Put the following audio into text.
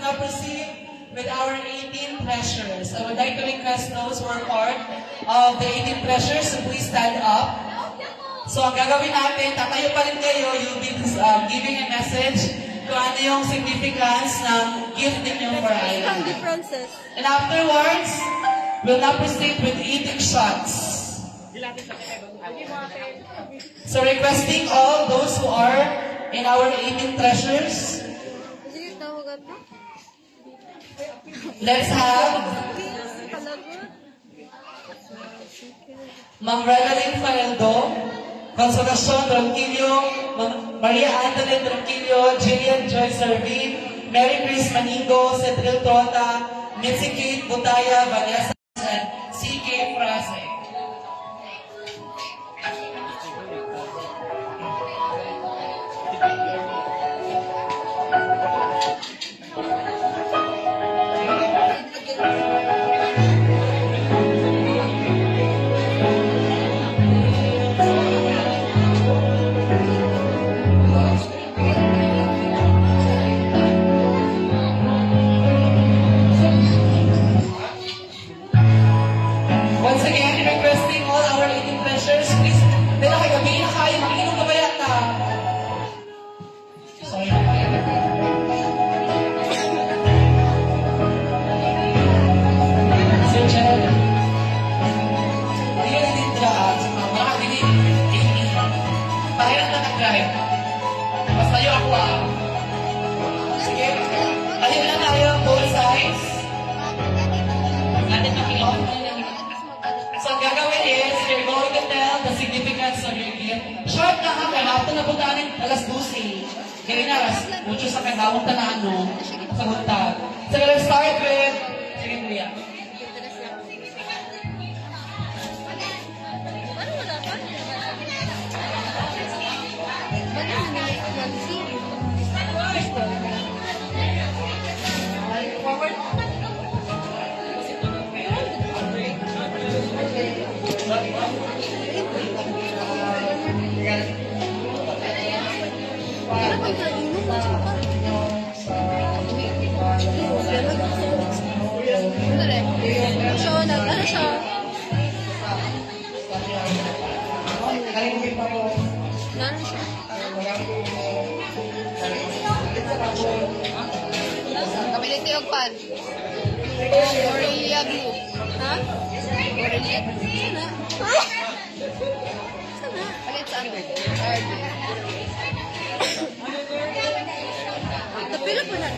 now proceed with our 18 treasures. I would like to request those who are part of the 18 treasures to please stand up. So ang gagawin natin, tatayo pa rin kayo, you'll be giving a message kung ano yung significance ng gift ninyo for Island. And afterwards, we'll now proceed with eating shots. So requesting all those who are in our 18 treasures, let's have Ma'am Reveline Faeldo, Consolacion Ronquillo, Maria Antoinette Ronquillo, Jillian Joy Servin, Mary Chris Manigo, Cedril Tota, Mitzi Kate Butaya, Vanessa, and C.K. Frase. Once again, requesting all our 18 treasures, please, dahil kayo gabi na kayo, mag-inom ka ba yata? Sorry. Sir Chad, hindi ka nanditra at baka hindi, pahiran na nag-drive. Basta yun ako Sige, ayun na tayo, both sides. Natin nakilok. So, ang gagawin is, you're going to tell the significance of your gift. Short na ha, kaya hapon na puntanin alas 12. Kaya na, alas 8 sa kanawang tanano, sa huntag. So, let's start with, sige, Kuya. Forward. Kapilit kayo pan. Aurelia Blue. Ha? Aurelia Blue. Sana? Ha? Sana? Palit sa under. Tapila po na.